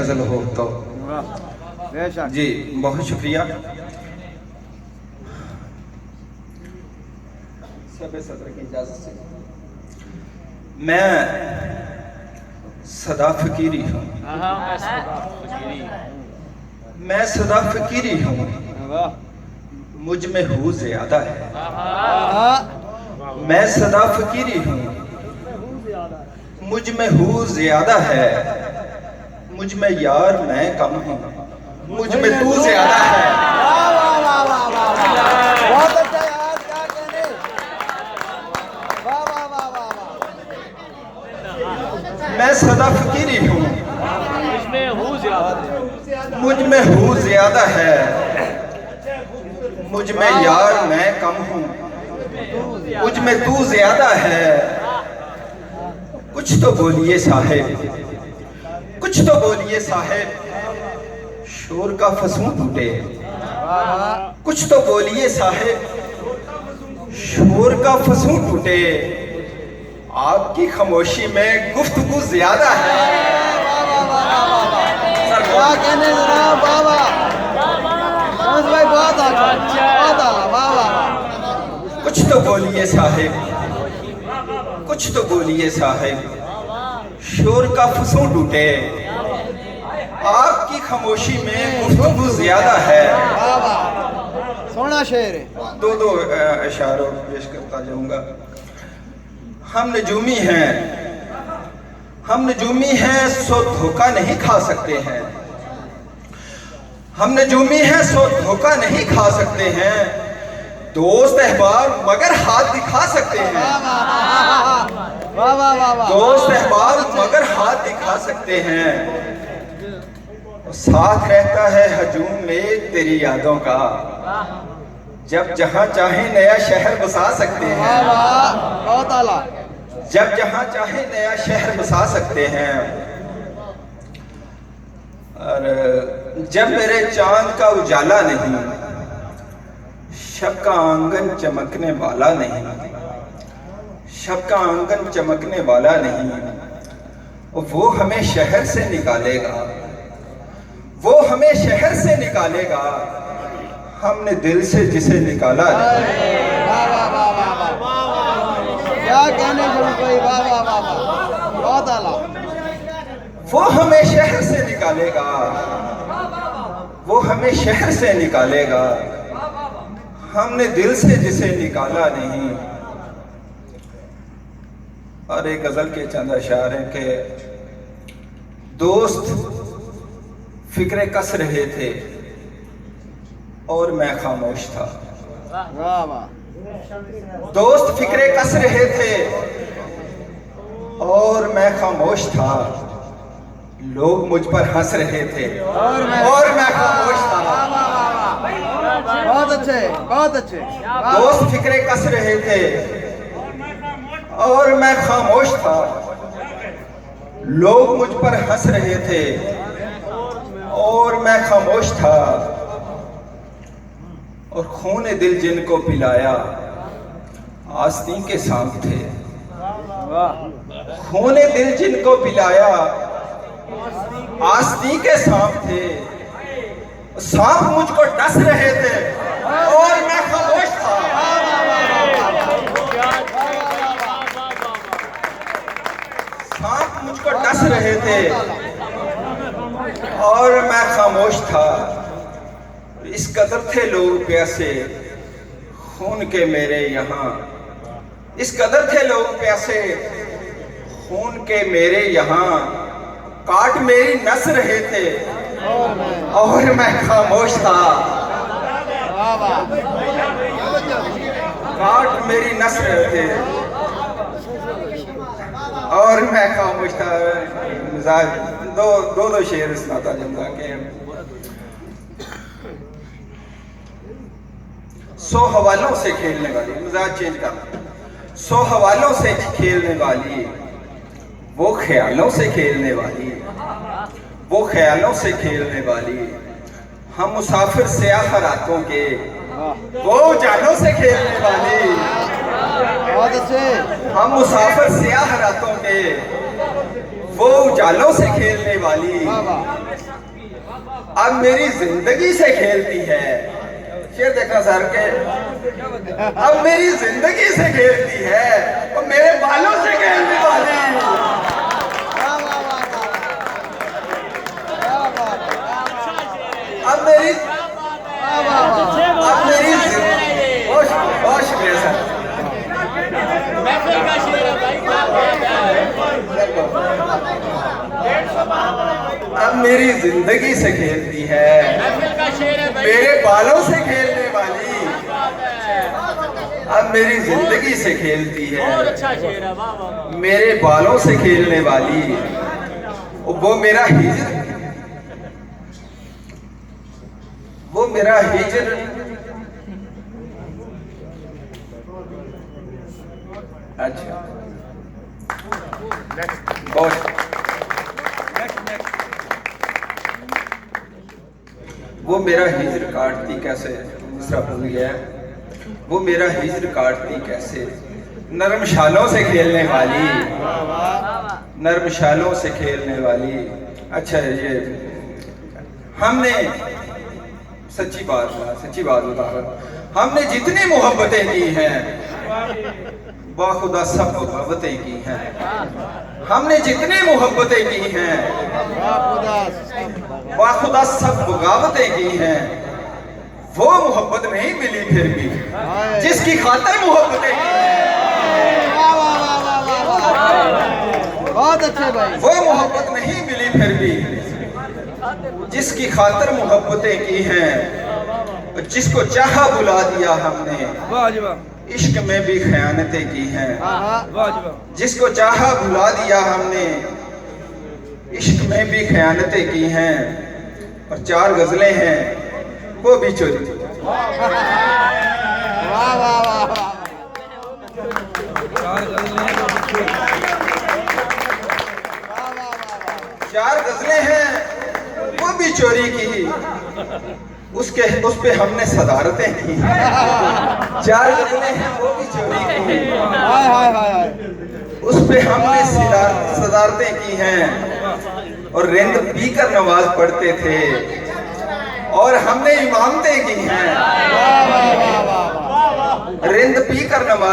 गजल हो तो। जी बहुत शुक्रिया। सदर की इजाजत से मैं सदा फकीरी हूँ, मैं सदा फकीरी हूँ, मुझ में हूँ ज्यादा है। मैं सदा फकीरी हूँ, मुझ में हूँ ज्यादा है, मुझ में यार मैं कम हूँ, मुझ में तू ज्यादा है। बहुत अच्छा यार, क्या कहने। वाह वाह वाह वाह वाह। मैं सदा फकीरी हूँ, मुझ में हूँ ज्यादा है, मुझ में यार मैं कम हूँ, मुझ में तू ज्यादा है। कुछ तो बोलिए साहेब, कुछ तो बोलिए साहेब, शोर का फसूं टूटे। कुछ तो बोलिए साहेब, शोर का फसूं टूटे। आपकी खामोशी में गुफ्तगू ज्यादा है। क्या कहने जनाब, वाह वाह। शम्स भाई बहुत आला, बहुत आला, वाह वाह। कुछ तो बोलिए साहेब, कुछ तो बोलिए साहेब, शोर का फसूं टूटे। आपकी खामोशी में गुफ्तगू ज्यादा है। वाह वाह, सोना शेर है। दो दो इशारों पेश करता जाऊंगा। हम नजूमी हैं, हम नजूमी हैं सो धोखा नहीं खा सकते हैं। हम नजूमी हैं सो धोखा नहीं खा सकते हैं। दोस्त अहबाब मगर हाथ दिखा सकते हैं। वाह वाह वाह वाह। दोस्त अहबाब मगर हाथ दिखा सकते हैं। साथ रहता है हजूम में तेरी यादों का। जब जहां चाहे नया शहर बसा सकते हैं। वाह वाह, बहुत आला। जब जहां चाहे नया शहर बसा सकते हैं। और जब मेरे चांद का उजाला नहीं, शब का आंगन चमकने वाला नहीं, शब का आंगन चमकने वाला नहीं, वो हमें शहर से निकालेगा, वो हमें शहर से निकालेगा। हमने दिल से जिसे निकाला नहीं। वाह वाह वाह वाह वाह, क्या कहने शम्स भाई, वाह वाह वाह वाह, बहुत आला। वो हमें शहर से निकालेगा, वो हमें शहर से निकालेगा। हमने दिल से जिसे निकाला नहीं। और एक गजल के चंद अशार हैं कि दोस्त फिक्रे कस रहे थे और मैं खामोश था। वाह वाह। दोस्त फिक्रे कस रहे थे और मैं खामोश था। लोग मुझ पर हंस रहे थे और मैं खामोश था। बहुत अच्छे, बहुत अच्छे। दोस्त फिक्रे कस रहे थे और मैं खामोश था। लोग मुझ पर हंस रहे थे और मैं खामोश था। और खून दिल जिनको पिलाया आस्तीन के सांप थे। खून दिल जिनको पिलाया आस्तीन के सांप थे। सांप मुझको डस रहे थे और मैं खामोश था। सांप मुझको डस रहे थे और मैं खामोश था। इस कदर थे लोग प्यासे खून के मेरे यहाँ। इस कदर थे लोग प्यासे खून के मेरे यहाँ। काट मेरी नस रहे थे और मैं खामोश था। काट मेरी नस रहे थे और मैं खामोश था। दो शेर सुनाता जाऊंगा कि 100 हवालों से खेलने वाली, मिजाज चेंज कर, 100 हवालों से खेलने वाली, वो ख्यालों से खेलने वाली, वो ख्यालों से खेलने वाली। हम मुसाफिर स्याह रातों के, वो जानों से खेलने वाली। बहुत अच्छे। हम मुसाफिर स्याह रातों के, वो उजालों से खेलने वाली वाह वाह अब मेरी जिंदगी से खेलती है। शेर देखना सर के, अब मेरी जिंदगी से खेलती है और मेरे बालों से खेलने वाली वाह वाह वाह वाह अब मेरी वाह वाह अब मेरी बहुत बहुत शुक्रिया सर। महफिल का शेर है भाई, क्या बात है। अब मेरी जिंदगी से खेलती है, महफिल का शेर है भाई, मेरे बालों से खेलने वाली अब मेरी जिंदगी से खेलती बहुत है, अच्छा शेर है। वाह वाह वाह। मेरे बालों से खेलने वाली वो मेरा हिजर, वो मेरा हिजर अच्छा बहुत वो मेरा हिजर काटती कैसे, दूसरा भूल गया। वो मेरा हिजर काटती कैसे, नरम शालों से खेलने वाली, नरम शालों से खेलने वाली। अच्छा ये हमने सच्ची बात बता रहा, हमने जितनी मोहब्बतें की हैं बाखुदा सब मोहब्बतें की हैं, हमने जितनी मोहब्बतें की हैं बाखुदा सब बगावतें की हैं। वो मोहब्बत नहीं मिली फिर भी जिसकी खातर मोहब्बतें की हैं। वाह वाह वाह वाह वाह बहुत अच्छे भाई। वो मोहब्बत नहीं मिली फिर भी जिसकी खातर मोहब्बतें की हैं। जिसको चाहा बुला दिया हमने, इश्क में भी खयानतें की हैं। जिसको चाहा बुला दिया हमने, इश्क में भी खयानतें की हैं। और 4 गजलें हैं वो भी चोरी। वाह वाह वाह वाह 4 गजलें हैं वो भी चोरी की, उस पे हमने सदारतें की। 4 गजलें हैं वो भी चोरी की, हाय हाय हाय हाय उस पे हमने सदारतें की हैं। और रिंद पीकर नमाज पढ़ते थे और हमने इमामतें की हैं। वाह वाह वाह वाह रिंद पीकर नमाज